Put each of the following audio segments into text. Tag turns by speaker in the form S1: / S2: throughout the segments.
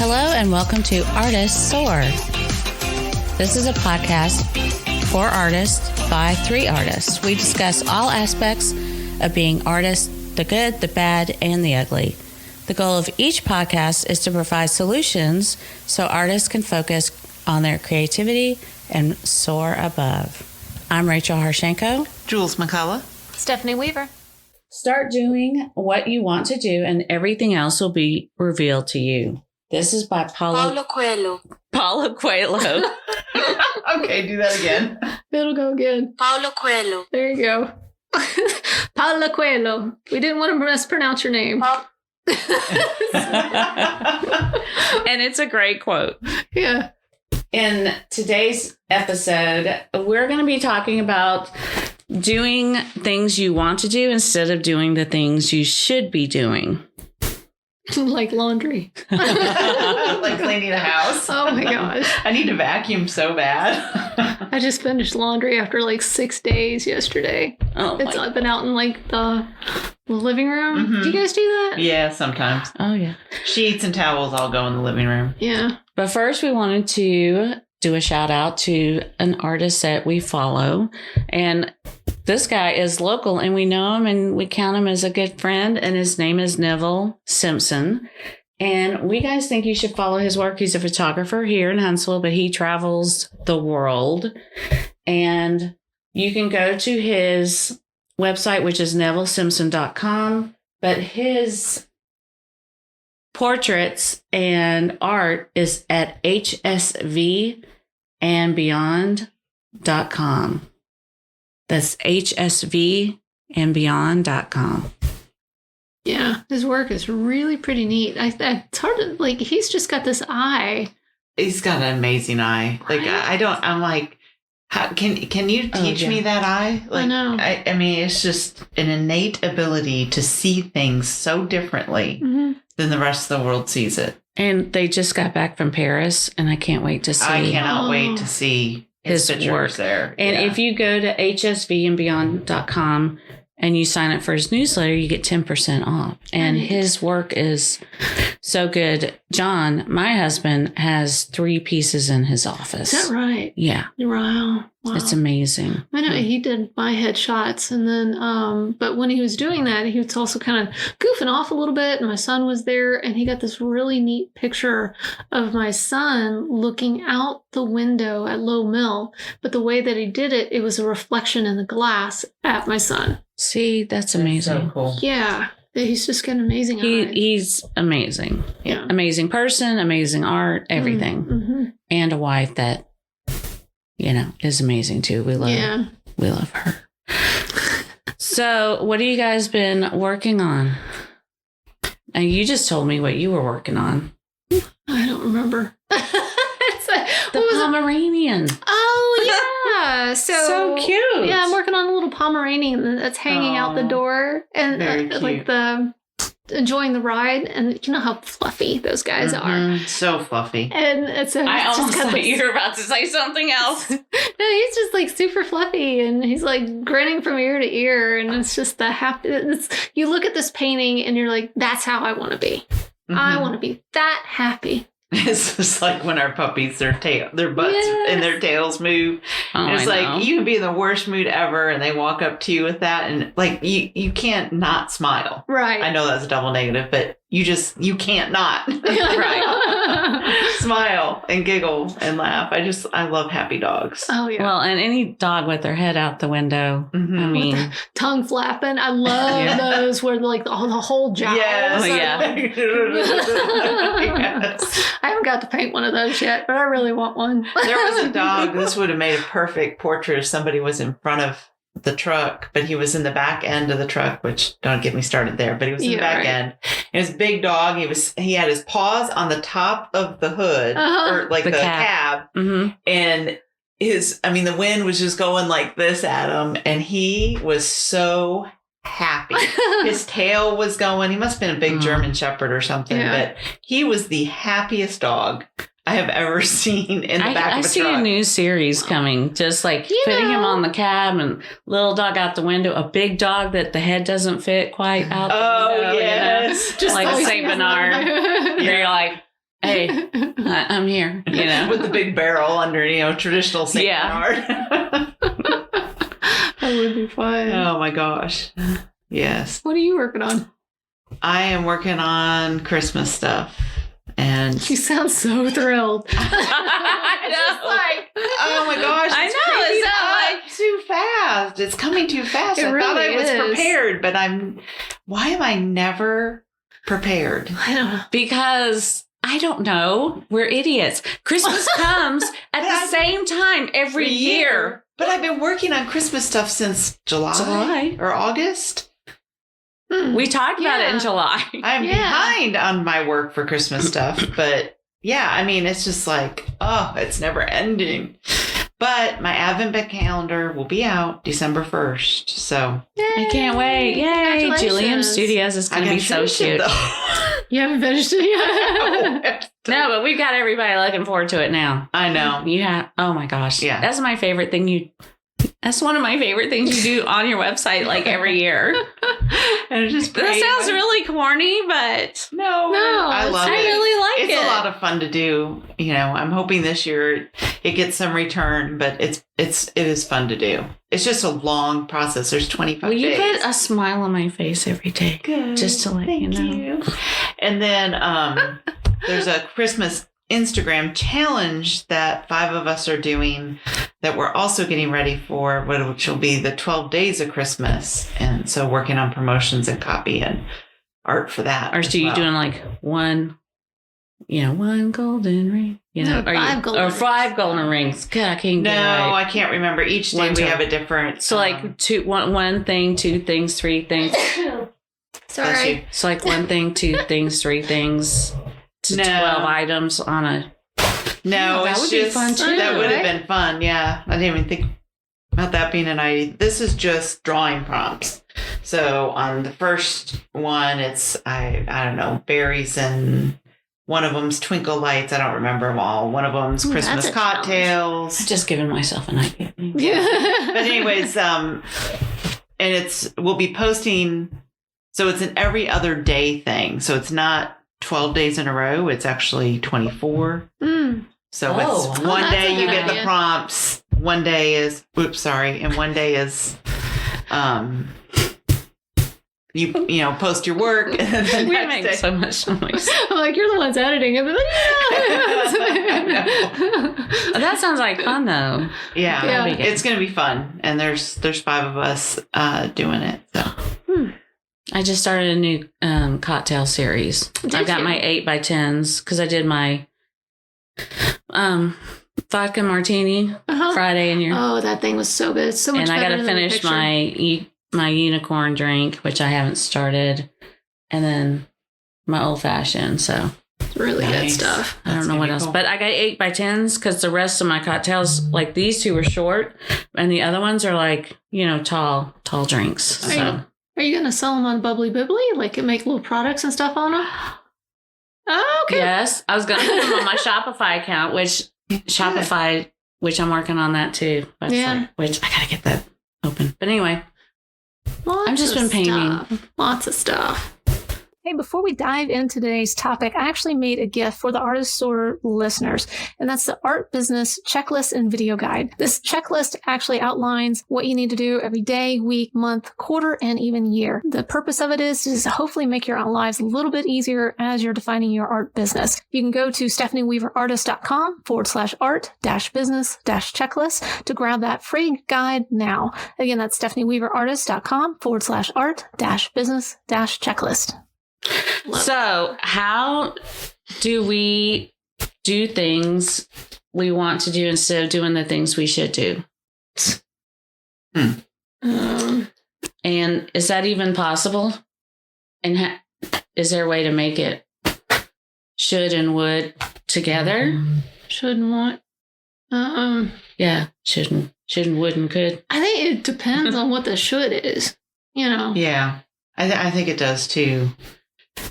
S1: Hello and welcome to Artists Soar. This is a podcast for artists by 3 artists. We discuss all aspects of being artists, the good, the bad, and the ugly. The goal of each podcast is to provide solutions so artists can focus on their creativity and soar above. I'm Rachel Harshenko.
S2: Jules McCullough.
S3: Stephanie Weaver.
S1: Start doing what you want to do and everything else will be revealed to you. This is by Paulo Coelho. Paulo Coelho.
S2: Okay, do that again.
S3: It'll go again.
S4: Paulo Coelho.
S3: There you go. Paulo Coelho. We didn't want to mispronounce your name.
S1: And it's a great quote.
S3: Yeah.
S1: In today's episode, we're going to be talking about doing things you want to do instead of doing the things you should be doing.
S3: Like laundry.
S2: Like cleaning the house.
S3: Oh my gosh.
S2: I need to vacuum so bad.
S3: I just finished laundry after like 6 days yesterday. I've been out in like the living room.
S2: Mm-hmm.
S3: Do you guys do that?
S2: Yeah, sometimes.
S1: Oh, yeah. Sheets
S2: and towels all go in the living room.
S3: Yeah.
S1: But first, we wanted to do a shout out to an artist that we follow. And this guy is local and we know him and we count him as a good friend. And his name is Neville Simpson. And we guys think you should follow his work. He's a photographer here in Huntsville, but he travels the world. And you can go to his website, which is nevillesimpson.com. But his portraits and art is at hsvandbeyond.com. That's hsvandbeyond.com.
S3: Yeah, his work is really pretty neat. It's hard to, like, he's just got this eye.
S2: He's got an amazing eye. Like, I'm like, how, can you teach me that eye? Like,
S3: I know.
S2: I mean, it's just an innate ability to see things so differently than the rest of the world sees it.
S1: And they just got back from Paris, and I can't wait to see.
S2: I cannot wait to see his work there.
S1: And if you go to hsvandbeyond.com and you sign up for his newsletter, you get 10% off. And his work is so good. John, my husband, has 3 pieces in his office.
S3: Is that right?
S1: Yeah.
S3: Wow.
S1: It's amazing.
S3: I know he did my headshots, and then, but when he was doing that, he was also kind of goofing off a little bit, and my son was there, and he got this really neat picture of my son looking out the window at Low Mill, but the way that he did it, it was a reflection in the glass at my son.
S1: See, that's amazing.
S2: So cool.
S3: Yeah. He's just got an amazing eye.
S1: He's amazing.
S3: Yeah.
S1: Amazing person, amazing art, everything.
S3: Mm-hmm.
S1: And a wife that, is amazing too. We love her. So what have you guys been working on? And you just told me what you were working on.
S3: I don't remember.
S1: The Pomeranian.
S3: Oh, yeah.
S1: So cute.
S3: Yeah, I'm working on a little Pomeranian that's hanging out the door. And
S2: very cute.
S3: like enjoying the ride. And you know how fluffy those guys are.
S2: So fluffy.
S3: And it's
S1: I almost thought you were about to say something else.
S3: No, he's just like super fluffy and he's like grinning from ear to ear. And it's just the happy. You look at this painting and you're like, that's how I want to be. I want to be that happy.
S2: It's just like when our puppies, their butts and their tails move.
S1: Oh,
S2: it's like you can be in the worst mood ever and they walk up to you with that and like you can't not smile.
S3: Right.
S2: I know that's a double negative, but you can't not.
S1: Right.
S2: Smile and giggle and laugh. I love happy dogs.
S3: Oh, yeah.
S1: Well, and any dog with their head out the window.
S2: Mm-hmm.
S1: I mean,
S3: tongue flapping. I love those where like the whole jowl.
S2: Yes.
S1: Oh, yeah.
S2: Yes.
S3: I haven't got to paint one of those yet, but I really want one.
S2: There was a dog. This would have made a perfect portrait if somebody was in front of the truck, but he was in the back end of the truck, which don't get me started there, but he was in the back end. It was a big dog. He had his paws on the top of the hood or like the cab.
S1: Mm-hmm.
S2: And the wind was just going like this at him. And he was so happy. His tail was going. He must have been a big German Shepherd or something, but he was the happiest dog I have ever seen in the back of a truck. I see
S1: a new series coming, just like putting him on the cab and little dog out the window, a big dog that the head doesn't fit quite out the window.
S2: Oh, yes.
S1: Just like a St. Bernard. You're like, hey, I'm here, you know.
S2: With the big barrel under, traditional St. Bernard.
S3: That would be fun.
S2: Oh my gosh. Yes.
S3: What are you working on?
S2: I am working on Christmas stuff. And
S3: you sound so thrilled.
S1: I know.
S2: Like, oh my gosh.
S1: I know. It's not like
S2: too fast. It's coming too fast.
S3: It
S2: I
S3: really
S2: thought I was
S3: is.
S2: prepared, but why am I never prepared?
S3: I don't know.
S1: because I don't know. We're idiots. Christmas comes at the same time every year.
S2: But I've been working on Christmas stuff since July. Or August.
S1: We talked about it in July.
S2: I'm behind on my work for Christmas stuff, but yeah, I mean, it's just like, it's never ending. But my Advent calendar will be out December 1st, so.
S3: Yay.
S1: I can't wait. Yay. Julian Studios is going to be so cute.
S3: You haven't finished it yet?
S1: No, but we've got everybody looking forward to it now.
S2: I know.
S1: Oh my gosh.
S2: Yeah.
S1: That's my favorite thing that's one of my favorite things you do on your website, like every year.
S2: And it's just
S1: that sounds really corny, but
S2: no, I love it.
S1: I really like it.
S2: It's a lot of fun to do. I'm hoping this year it gets some return, but it is fun to do. It's just a long process. There's 25 days.
S1: You put a smile on my face every day.
S2: Good.
S1: Just to let you know.
S2: And then there's a Christmas Instagram challenge that 5 of us are doing that we're also getting ready for, which will be the 12 days of Christmas. And so working on promotions and copy and art for that.
S1: Or so you doing like one golden ring?
S3: No, five golden
S1: rings. God, I can't get it
S2: No,
S1: right.
S2: I can't remember. Each day we have a different.
S1: So like one thing, 2 things, 3 things.
S3: Sorry.
S1: So like 1 thing, 2 things, 3 things. To 12 items on a.
S2: No,
S1: that would be fun too.
S2: That would have been fun. Yeah, I didn't even think about that being an idea. This is just drawing prompts. So on the first one, it's I don't know, berries, and one of them's twinkle lights. I don't remember them all. One of them's Christmas cocktails.
S1: I've just given myself an idea.
S3: Yeah.
S2: But anyways, and we'll be posting. So it's an every other day thing. So it's not 12 days in a row. It's actually 24. So it's one day you get the prompts. One day is, and one day is, you post your work. And then
S1: we make so much noise.
S3: I'm like, you're the ones editing it.
S1: That sounds like fun though.
S2: Yeah. It's going to be fun. And there's 5 of us doing it. So.
S1: I just started a new cocktail series. I've got my 8x10s because I did my vodka martini Friday in your.
S3: Oh, that thing was so good. So much.
S1: And I got to finish
S3: my
S1: my unicorn drink, which I haven't started, and then my old fashioned. So
S3: it's really good stuff.
S1: I don't know what else, but I got 8x10s because the rest of my cocktails, like these 2, were short, and the other ones are like tall drinks. So.
S3: Are you going to sell them on Bubbly Bibbly? Like make little products and stuff on them? Oh, okay.
S1: Yes. I was going to put them on my Shopify account, which I'm working on that too. Which I got to get that open. But anyway, I've just been painting.
S3: Lots of stuff. Hey, before we dive into today's topic, I actually made a gift for the Artists Soar listeners, and that's the Art Business Checklist and Video Guide. This checklist actually outlines what you need to do every day, week, month, quarter, and even year. The purpose of it is to hopefully make your lives a little bit easier as you're defining your art business. You can go to stephanieweaverartist.com/art-business-checklist to grab that free guide now. Again, that's stephanieweaverartist.com/art-business-checklist.
S1: So how do we do things we want to do instead of doing the things we should do? And is that even possible? And is there a way to make it should and would together?
S3: Should and want.
S1: Yeah, should and would and could.
S3: I think it depends on what the should is.
S2: Yeah, I think it does too.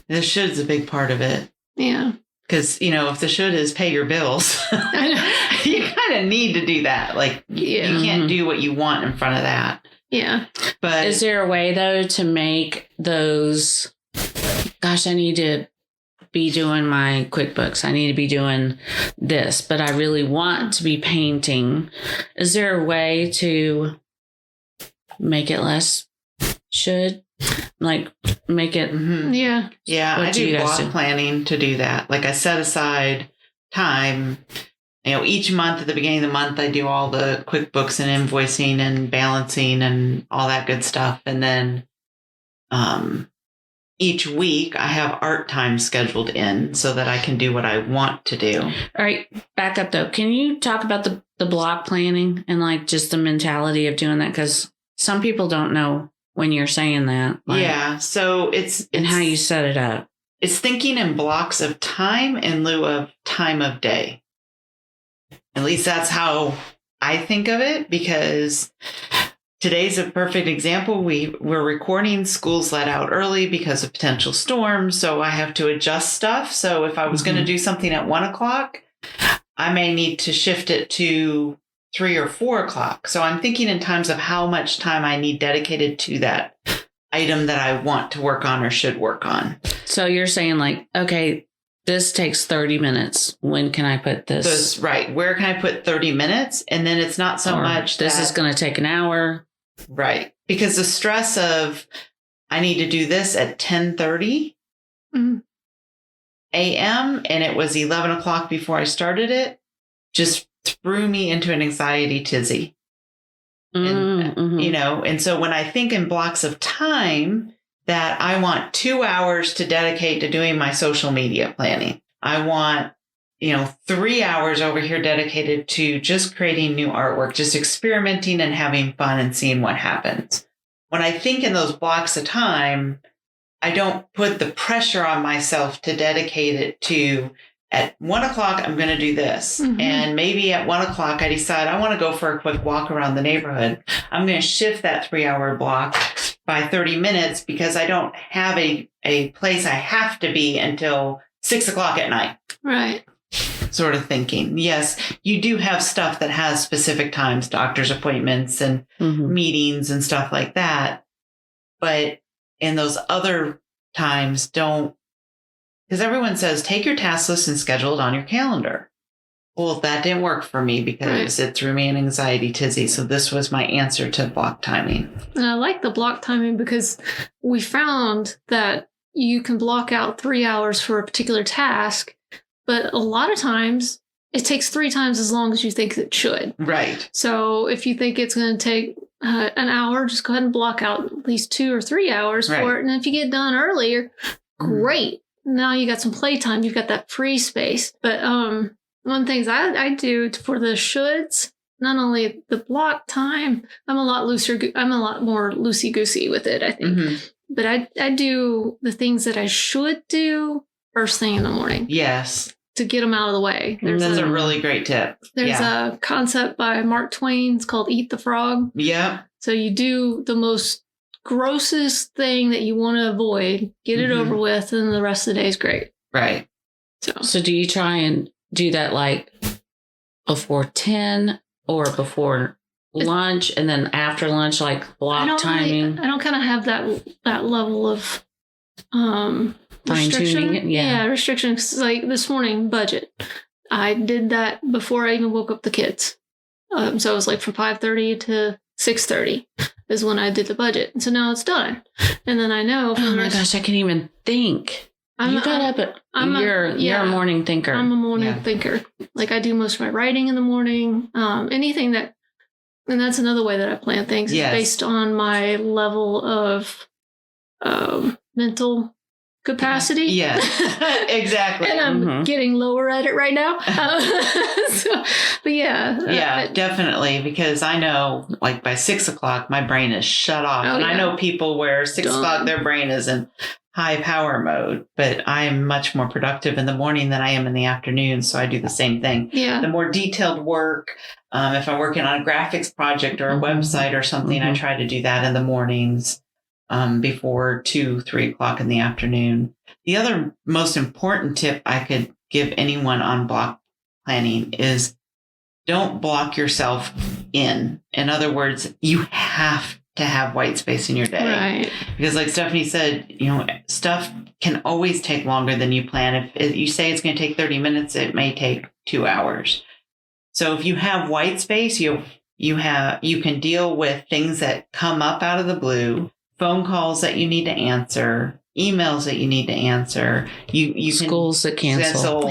S2: The should's a big part of it.
S3: Yeah.
S2: Because, if the should is pay your bills, you kind of need to do that. Like, you can't do what you want in front of that.
S3: Yeah.
S2: But
S1: is there a way, though, to make those, gosh, I need to be doing my QuickBooks. I need to be doing this, but I really want to be painting. Is there a way to make it less should? Like make it.
S3: Yeah.
S2: Yeah.
S1: What
S2: I
S1: do you
S2: do
S1: guys
S2: block
S1: do?
S2: planning to do that. Like I set aside time. Each month at the beginning of the month, I do all the QuickBooks and invoicing and balancing and all that good stuff. And then each week I have art time scheduled in so that I can do what I want to do.
S1: All right, back up though. Can you talk about the block planning and like just the mentality of doing that? Because some people don't know when you're saying that. Like,
S2: Yeah. So it's
S1: and how you set it up.
S2: It's thinking in blocks of time in lieu of time of day. At least that's how I think of it, because today's a perfect example. We're recording. School's let out early because of potential storms. So I have to adjust stuff. So if I was going to do something at 1:00, I may need to shift it to 3 or 4 o'clock. So I'm thinking in times of how much time I need dedicated to that item that I want to work on or should work on.
S1: So you're saying like, okay, this takes 30 minutes. When can I put this?
S2: That's right. Where can I put 30 minutes? And then it's not so
S1: Or
S2: much
S1: this is going to take an hour.
S2: Right. Because the stress of I need to do this at 10:30 a.m. and it was 11 o'clock before I started it just threw me into an anxiety tizzy. And, and so when I think in blocks of time that I want 2 hours to dedicate to doing my social media planning, I want, 3 hours over here dedicated to just creating new artwork, just experimenting and having fun and seeing what happens. When I think in those blocks of time, I don't put the pressure on myself to dedicate it to at 1:00, I'm going to do this. And maybe at 1:00, I decide I want to go for a quick walk around the neighborhood. I'm going to shift that 3-hour block by 30 minutes because I don't have a place I have to be until 6:00 at night.
S3: Right.
S2: Sort of thinking. Yes, you do have stuff that has specific times, doctor's appointments and meetings and stuff like that. But in those other times, don't. Because everyone says, take your task list and schedule it on your calendar. Well, that didn't work for me because it threw me an anxiety tizzy. So this was my answer to block timing.
S3: And I like the block timing because we found that you can block out 3 hours for a particular task, but a lot of times it takes 3 times as long as you think it should.
S2: Right.
S3: So if you think it's going to take an hour, just go ahead and block out at least 2 or 3 hours for it. And if you get done earlier, great. Now you got some playtime. You've got that free space. But one of the things I do for the shoulds, not only the block time, I'm a lot more loosey-goosey with it, I think. But I do the things that I should do first thing in the morning.
S2: Yes.
S3: To get them out of the way.
S2: That's a really great tip.
S3: There's a concept by Mark Twain. It's called Eat the Frog.
S2: Yeah.
S3: So you do the most grossest thing that you want to avoid, get it over with, and the rest of the day is great.
S2: Right.
S1: So do you try and do that like before 10 or before lunch and then after lunch, like block timing?
S3: I don't kind of have that level of
S1: fine-tuning it.
S3: Yeah, restrictions. Like this morning, budget. I did that before I even woke up the kids. So it was like from 5:30 to 6:30 is when I did the budget. And so now it's done. And then I know.
S1: Oh my gosh, I can't even think. You're a morning thinker.
S3: I'm a morning thinker. Like I do most of my writing in the morning. Anything that, and that's another way that I plan things. Yes. Based on my level of mental capacity.
S2: Yes, exactly.
S3: And I'm getting lower at it right now. But yeah.
S2: Definitely. Because I know like by 6:00, my brain is shut off. And I know people where 6:00, their brain is in high power mode, but I am much more productive in the morning than I am in the afternoon. So I do the same thing.
S3: Yeah.
S2: The more detailed work, if I'm working on a graphics project or a website or something, I try to do that in the mornings. Before 2-3 o'clock in the afternoon. The other most important tip I could give anyone on block planning is don't block yourself in. In other words, you have to have white space in your day.
S3: Right.
S2: Because like Stephanie said, stuff can always take longer than you plan. If you say it's going to take 30 minutes, it may take 2 hours. So if you have white space, you can deal with things that come up out of the blue, phone calls that you need to answer, emails that you need to answer. You
S1: schools that cancel.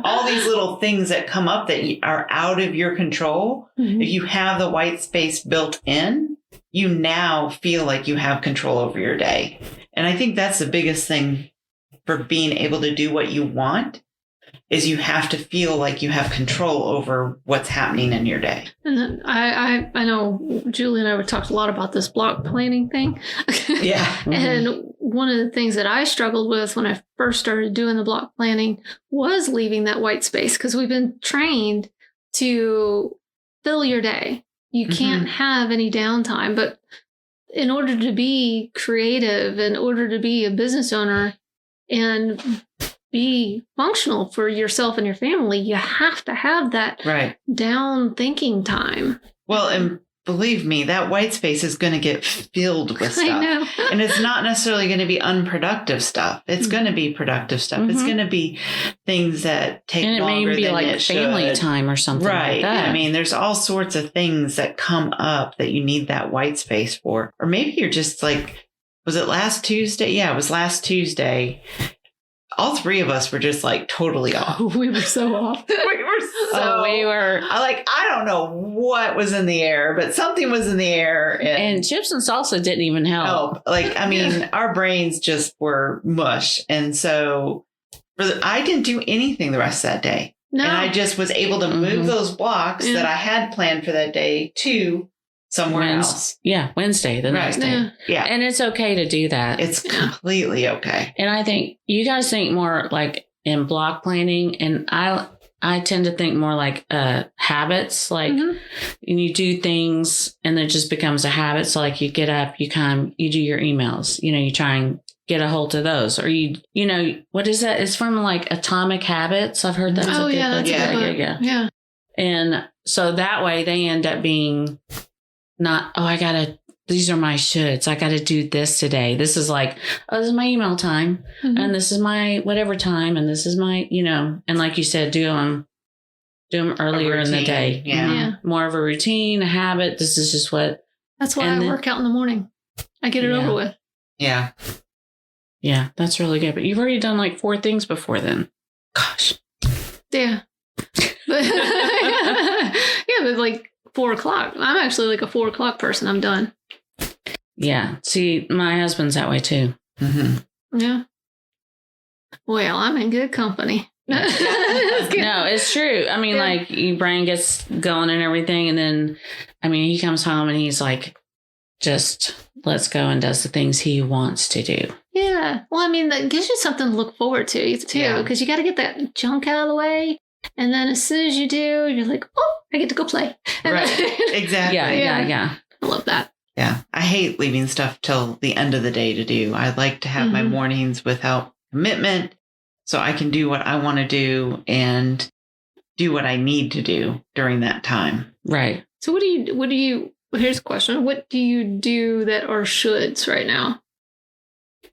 S2: All these little things that come up that are out of your control.
S3: Mm-hmm.
S2: If you have the white space built in, you now feel like you have control over your day. And I think that's the biggest thing for being able to do what you want, is you have to feel like you have control over what's happening in your day.
S3: And then I know Julie and I would talk a lot about this block planning thing.
S2: Yeah.
S1: Mm-hmm.
S3: And one of the things that I struggled with when I first started doing the block planning was leaving that white space, because we've been trained to fill your day. You can't have any downtime. But in order to be creative, in order to be a business owner and be functional for yourself and your family, you have to have that down thinking time.
S2: Well, and believe me, that white space is going to get filled with stuff.
S3: I know.
S2: And it's not necessarily going to be unproductive stuff. It's going to be productive stuff. Mm-hmm. It's going to be things that take longer than it should. And it may be like
S1: family time or something like that.
S2: I mean, there's all sorts of things that come up that you need that white space for. Or maybe you're just like, was it last Tuesday? Yeah, it was last Tuesday. All three of us were just like totally off.
S3: We were so off.
S2: I don't know what was in the air, but something was in the air.
S1: And chips and salsa didn't even help.
S2: Our brains just were mush. And so I didn't do anything the rest of that day. No. And I just was able to move those blocks that I had planned for that day to somewhere else.
S1: Yeah, Wednesday, the next day.
S2: Yeah.
S1: And it's okay to do that.
S2: It's completely okay.
S1: And I think you guys think more like in block planning, and I tend to think more like habits. Like you do things and it just becomes a habit. So like you get up, you do your emails, you try and get a hold of those, or what is that? It's from like Atomic Habits. I've heard that.
S3: Oh yeah. Yeah.
S1: And so that way they end up being not, these are my shoulds. I got to do this today. This is like, this is my email time and this is my whatever time. And this is my, and like you said, do them earlier in the day.
S2: Yeah.
S1: More of a routine, a habit. This is just what.
S3: That's why I work out in the morning. I get it over with.
S2: Yeah.
S1: Yeah. That's really good. But you've already done like 4 things before then. Gosh.
S3: Yeah. But like 4 o'clock. I'm actually like a 4 o'clock person. I'm done.
S1: Yeah. See, my husband's that way too.
S2: Mm-hmm.
S3: Yeah. Well, I'm in good company.
S1: No, it's true. I mean, like your brain gets going and everything. And then, he comes home and he's like, just let's go and does the things he wants to do.
S3: Yeah. Well, that gives you something to look forward to too, because you got to get that junk out of the way. And then as soon as you do, you're like, oh, I get to go play.
S2: Right. Exactly.
S1: Yeah.
S3: I love that.
S2: Yeah. I hate leaving stuff till the end of the day to do. I like to have my mornings without commitment so I can do what I want to do and do what I need to do during that time.
S1: Right.
S3: So here's a question. What do you do that are shoulds right now?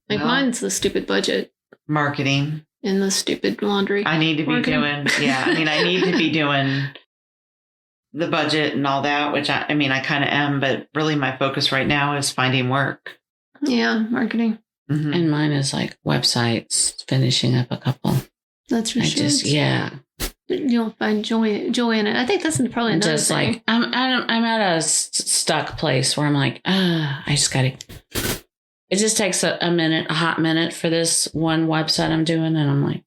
S3: Like mine's the stupid budget.
S2: Marketing.
S3: And the stupid laundry.
S2: I need to be doing, I need to be doing the budget and all that, which I kind of am, but really my focus right now is finding work.
S3: Yeah, marketing.
S2: Mm-hmm.
S1: And mine is like websites, finishing up a couple.
S3: That's your shit. You don't find joy in it. I think that's probably another
S1: just
S3: thing.
S1: Like I'm at a stuck place where I'm like, I just gotta. It just takes a hot minute for this one website I'm doing, and I'm like,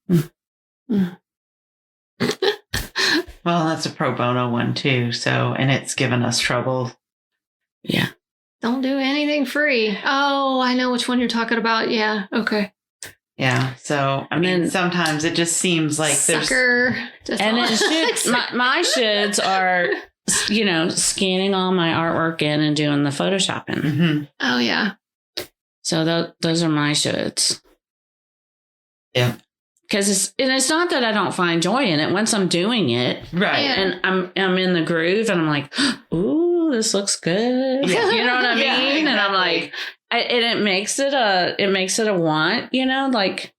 S2: Well, that's a pro bono one too. So, and it's given us trouble.
S1: Yeah.
S3: Don't do anything free. Oh, I know which one you're talking about. Yeah. Okay.
S2: Yeah. So, sometimes it just seems like
S3: sucker.
S1: And it should, my shoulds are, scanning all my artwork in and doing the photoshopping.
S2: Mm-hmm.
S3: Oh, yeah.
S1: So those are my shoulds.
S2: Yeah.
S1: Because it's not that I don't find joy in it once I'm doing it.
S2: Right.
S1: And I'm in the groove and I'm like, ooh, this looks good.
S2: Yeah.
S1: You know what I mean?
S2: Yeah,
S1: And I'm
S2: exactly.
S1: like, and it makes it a want, you know, like,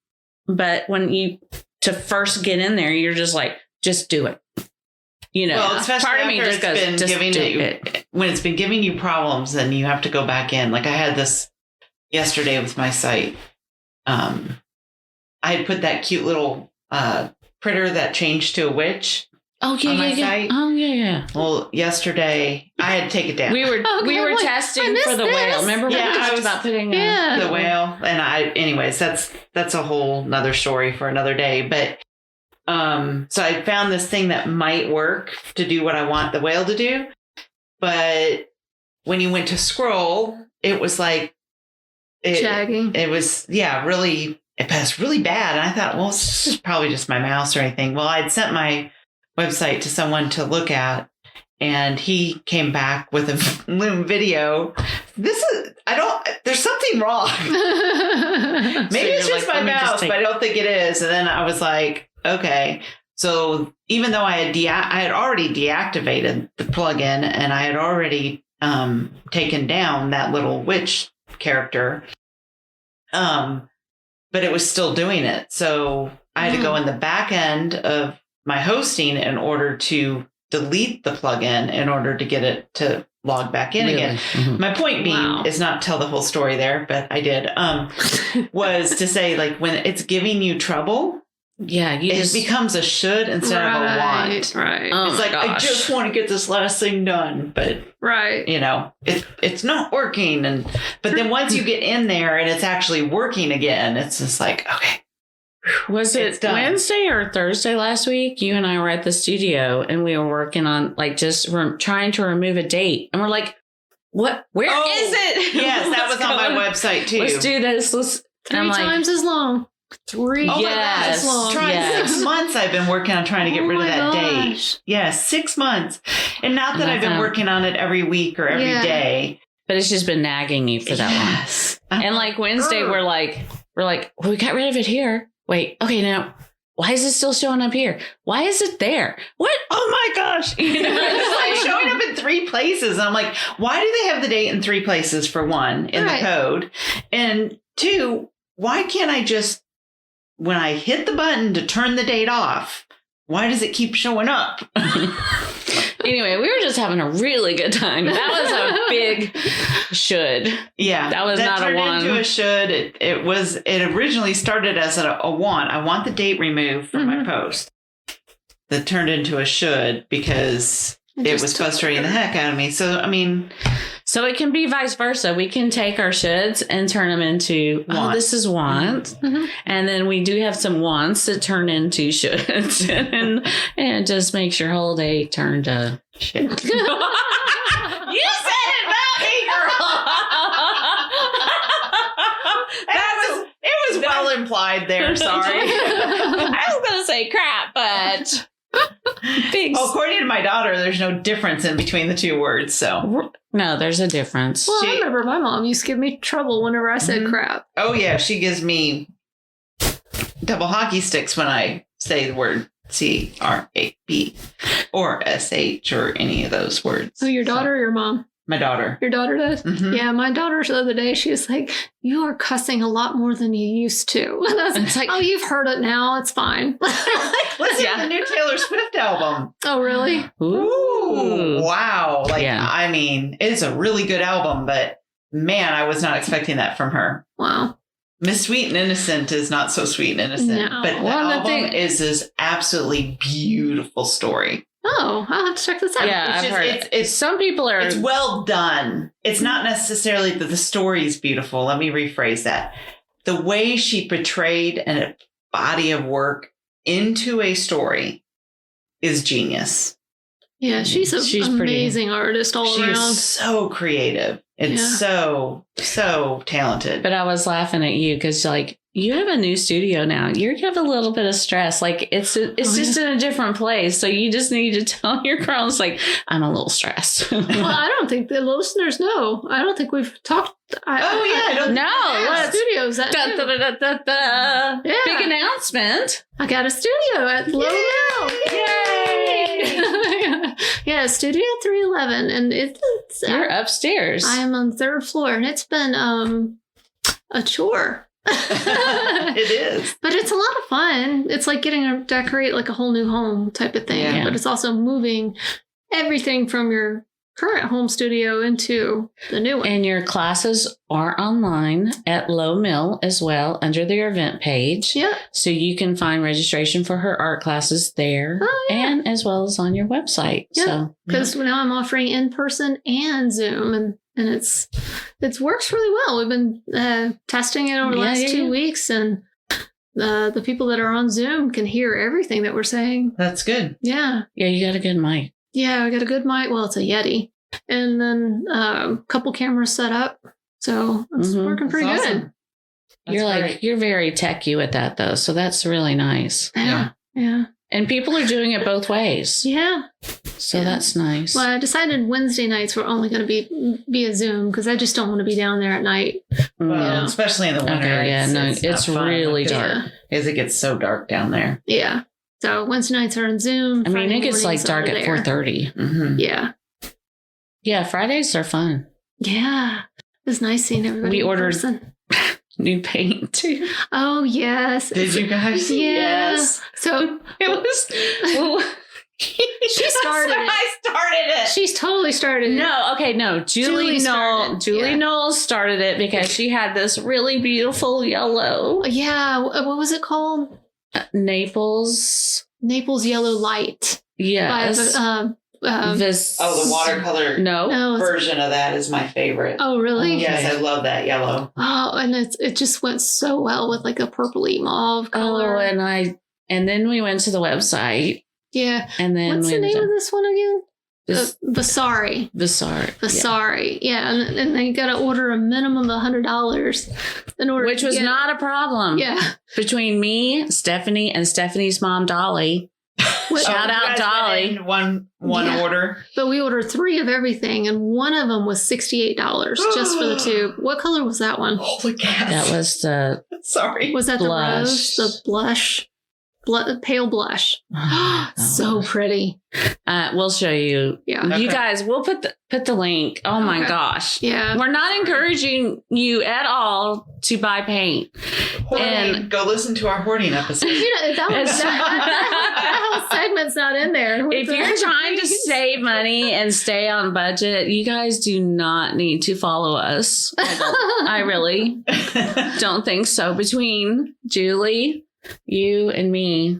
S1: but when you to first get in there, you're just like, just do it. You know,
S2: well, especially
S1: part of me just goes,
S2: been
S1: just
S2: giving
S1: do
S2: you,
S1: it.
S2: when it's been giving you problems, then you have to go back in. Like I had this yesterday with my site. I had put that cute little critter that changed to a witch.
S1: Oh yeah,
S2: on my
S1: yeah.
S2: site.
S1: Oh yeah.
S2: Well, yesterday I had to take it down.
S1: We were
S3: like,
S1: testing
S3: I missed
S1: for the
S3: this.
S1: whale. Remember
S2: Yeah,
S1: we
S2: I
S1: talked
S2: was-
S1: about putting
S3: Yeah.
S2: The whale, and anyways, that's a whole nother story for another day. But so I found this thing that might work to do what I want the whale to do. But when you went to scroll, it was like
S3: Shaggy.
S2: It was really, it was really bad. And I thought, well, this is probably just my mouse or anything. Well, I'd sent my website to someone to look at, and he came back with a Loom video. There's something wrong. Maybe it's just my mouse, but I don't think it is. And then I was like, okay. So even though I had already deactivated the plugin, and I had already taken down that little witch character, but it was still doing it. So I had to go in the back end of my hosting in order to delete the plugin in order to get it to log back in again.
S1: Mhm.
S2: My point being is not tell the whole story there, but I did, was to say, like, when it's giving you trouble,
S1: Yeah,
S2: it becomes a should instead of a want.
S3: Right.
S1: Oh
S2: It's
S1: my
S2: like, I
S1: gosh.
S2: just want to get this last thing done, but
S3: Right.
S2: you know, it's not working. But then once you get in there and it's actually working again, it's just like, okay.
S1: Was
S2: It's
S1: it
S2: done.
S1: Wednesday or Thursday last week? You and I were at the studio and we were working on like just trying to remove a date. And we're like, what? Where is it?
S2: Yes, that
S1: What's
S2: was on my
S1: going-
S2: website too.
S1: Let's do this.
S3: Three
S1: I'm like,
S3: times as long. Three
S2: Oh
S1: Yes.
S3: times as long.
S2: Trying 6 months I've been working on trying to get
S3: Oh
S2: rid of
S3: my
S2: that date.
S3: gosh.
S2: Yes, 6 months. And not that I've been working on it every week or every day.
S1: but it's just been nagging you for that
S2: Yes.
S1: long. And like Wednesday,
S2: Urgh.
S1: we're like, well, we got rid of it here. Wait, okay, now why is it still showing up here? Why is it there? What? Oh my gosh. You know,
S2: It's like showing up in 3 places. I'm like, why do they have the date in 3 places, for one, in
S3: Right.
S2: the code? And 2, why can't I just, when I hit the button to turn the date off, why does it keep showing up?
S1: Anyway, we were just having a really good time. That was a big should.
S2: Yeah.
S1: That was not a
S2: turned
S1: want.
S2: into a should. It originally started as a want. I want the date removed from my post. That turned into a should because it
S3: just
S2: was
S3: took
S2: frustrating the
S3: forever.
S2: heck out of me. So, I mean,
S1: So it can be vice versa. We can take our shoulds and turn them into, oh,
S2: Wants.
S1: this is want.
S3: Mhm.
S1: And then we do have some wants that turn into shoulds. and it just makes your whole day turn to
S2: shit.
S1: You said it about me, girl.
S2: It was well implied there. Sorry.
S1: I was going to say crap, but big.
S2: Well, according to my daughter, there's no difference in between the 2 words. So,
S1: No, there's a difference.
S3: Well, I
S2: She-
S3: remember my mom used to give me trouble whenever I said
S2: Mhm.
S3: crap.
S2: oh yeah, she gives me double hockey sticks when I say the word CRAP or SH or any of those words.
S3: Oh, your
S2: So,
S3: daughter or your mom?
S2: my daughter.
S3: Your daughter does?
S2: Mhm.
S3: Yeah, my daughter the other day, she was like, you are cussing a lot more than you used to. And I was
S1: It's
S3: like,
S1: like-
S3: oh, you've heard it now. It's fine.
S2: Listen to the new Taylor Swift album.
S3: Oh, really?
S2: Ooh, wow. Like,
S1: Yeah.
S2: I mean, it's a really good album, but man, I was not expecting that from her.
S3: Wow.
S2: Miss Sweet and Innocent is not so sweet and innocent,
S3: No.
S2: but the
S1: Well, the
S2: album
S1: thing-
S2: is this absolutely beautiful story.
S3: Oh, I'll have to check this out.
S1: Yeah,
S2: It's
S1: I've
S2: just-
S1: heard
S2: it's-
S1: it. Some people are.
S2: It's well done. It's not necessarily that the story is beautiful. Let me rephrase that. The way she portrayed a body of work into a story is genius.
S3: Yeah, she's
S1: She's
S3: an
S1: pretty-
S3: amazing artist all
S2: She
S3: around.
S2: is so creative. It's
S3: Yeah.
S2: so talented.
S1: But I was laughing at you because, like, you have a new studio now. You have a little bit of stress. Like, it's just in a different place. So you just need to tell your girls, like, I'm a little stressed.
S3: Well, I don't think the listeners know. I don't think we've talked.
S2: I don't
S1: No,
S2: think
S1: let's-
S3: studios. That
S1: Da, da, da, da, da, da.
S3: Yeah.
S1: Big announcement.
S3: I got a studio at Low Now.
S1: Yay!
S3: Yeah, Studio 311. And it's
S1: You're upstairs.
S3: I'm on the 3rd floor, and it's been a chore.
S2: It is.
S3: But it's a lot of fun. It's like getting to decorate like a whole new home type of thing.
S2: Yeah.
S3: But it's also moving everything from your current home studio into the new one.
S1: And your classes are online at Low Mill as well under their event page.
S3: Yeah.
S1: So you can find registration for her art classes there and as well as on your website.
S3: Yeah.
S1: So
S3: Because now I'm offering in person and Zoom, and it's works really well. We've been testing it over the last 2 weeks, and the people that are on Zoom can hear everything that we're saying.
S2: That's good.
S3: Yeah.
S1: Yeah, you got a good mic.
S3: Yeah, I got a good mic. Well, it's a Yeti. And then a couple cameras set up. So it's working pretty
S2: That's
S3: good.
S2: awesome. That's great.
S1: You're very techy with that though. So that's really nice.
S3: Yeah.
S1: And people are doing it both ways.
S3: Yeah.
S1: So that's nice.
S3: Well, I decided Wednesday nights were only going to be a Zoom because I just don't want to be down there at night.
S2: Well, especially in the winter.
S1: Okay, yeah, it's
S2: not fun
S1: really
S2: because-
S1: dark.
S2: Because it gets so dark down there.
S3: Yeah. So Wednesday nights are on Zoom.
S1: I mean,
S3: Friday
S1: it gets like
S3: mornings
S1: dark
S3: are
S1: at
S3: there.
S1: 4:30.
S2: Mm-hmm.
S3: Yeah.
S1: Yeah, Fridays are fun.
S3: Yeah. It was nice seeing everybody.
S1: We
S3: in
S1: ordered
S3: person.
S1: new paint too.
S3: Oh, yes.
S2: Did you guys?
S3: Yeah.
S2: Yes.
S3: So
S1: It was.
S3: she started it.
S2: I started it.
S3: She's totally started it.
S1: No. Julie
S3: started.
S1: Knowles started it because she had this really beautiful yellow
S3: Yeah. What was it called?
S1: Naples.
S3: Naples Yellow Light.
S1: Yes. This.
S2: the watercolor
S1: No.
S2: version of that is my favorite.
S3: Oh, really?
S2: Yes, I love that yellow.
S3: Oh, and it just went so well with like a purpley mauve color.
S1: Oh, and then we went to the website.
S3: Yeah.
S1: And then
S3: What's the name of this one again? Vasari.
S1: Vasari.
S3: Vasari. Yeah. And then you got to order a minimum of $100 in order
S1: Which
S3: to
S1: was
S3: get
S1: not a problem.
S3: Yeah.
S1: Between me, Stephanie, and Stephanie's mom, Dolly. Shout out, Dolly.
S2: One order.
S3: But we ordered 3 of everything, and one of them was $68 just for the tube. What color was that one?
S2: Holy cow.
S1: That was the
S2: Sorry.
S3: Was that
S1: blush.
S3: the rose? The blush? Pale blush. So pretty.
S1: We'll show you.
S3: Yeah.
S1: You
S2: Okay.
S1: guys, we'll put the link. Oh my
S3: Okay.
S1: gosh.
S3: Yeah.
S1: We're not encouraging you at all to buy paint.
S2: And go listen to our hoarding episode.
S3: You know, that whole segment's not in there.
S1: If you're trying to save money and stay on budget, you guys do not need to follow us. I really don't think so. Between Julie, you, and me,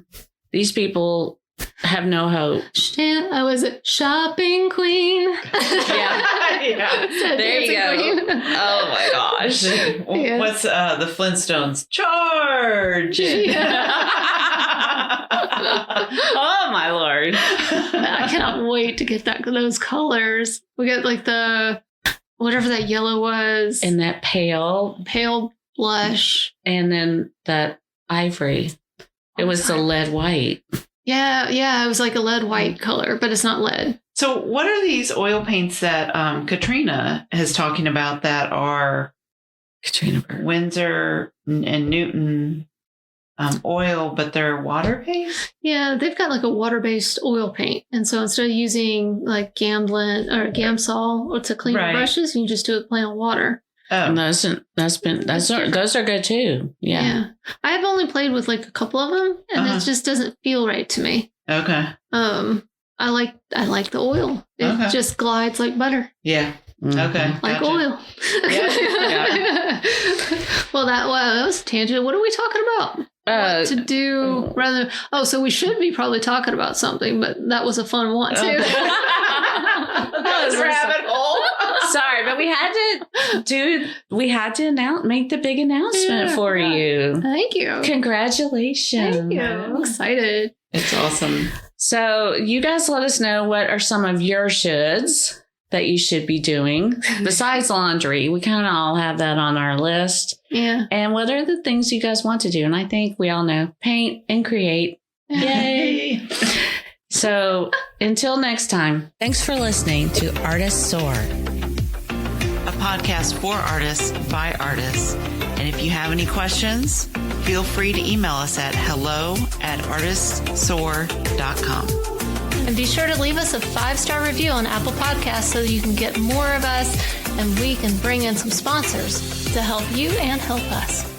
S1: these people have no hope.
S3: I was a shopping queen.
S2: Yeah.
S1: There you go. Oh my gosh.
S3: Yeah.
S2: What's the Flintstones? Charge!
S1: Oh my Lord.
S3: I cannot wait to get those colors. We got like whatever that yellow was.
S1: And that pale,
S3: blush.
S1: and then that ivory. It was the lead white.
S3: Yeah, it was like a lead white color, but it's not lead.
S2: So what are these oil paints that Katrina is talking about that are
S1: Katrina Bird.
S2: Windsor and Newton oil, but they're water paints?
S3: Yeah, they've got like a water-based oil paint. And so instead of using like Gamblin or Gamsol or to clean your brushes, you just do it plain on water.
S2: Oh.
S1: And those are good too. Yeah.
S3: I have only played with like a couple of them, and it just doesn't feel right to me.
S2: Okay.
S3: I like the oil. It just glides like butter.
S2: Yeah.
S1: Mm-hmm.
S2: Okay.
S3: Like
S2: gotcha.
S3: oil.
S2: Yeah.
S3: Well, that was a tangent. What are we talking about? What to do rather? Oh, so we should be probably talking about something, but that was a fun one too.
S2: That was rabbit hole.
S1: Sorry, but we had to make the big announcement for you.
S3: Thank you.
S1: Congratulations.
S3: Thank you. I'm excited.
S2: It's awesome.
S1: So you guys let us know what are some of your shoulds that you should be doing besides laundry. We kind of all have that on our list.
S3: Yeah.
S1: And what are the things you guys want to do? And I think we all know paint and create. Yay. So until next time, thanks for listening to Artists Soar,
S2: A podcast for artists by artists. And if you have any questions, feel free to email us at hello@artistssoar.com.
S3: And be sure to leave us a 5-star review on Apple Podcasts so you can get more of us and we can bring in some sponsors to help you and help us.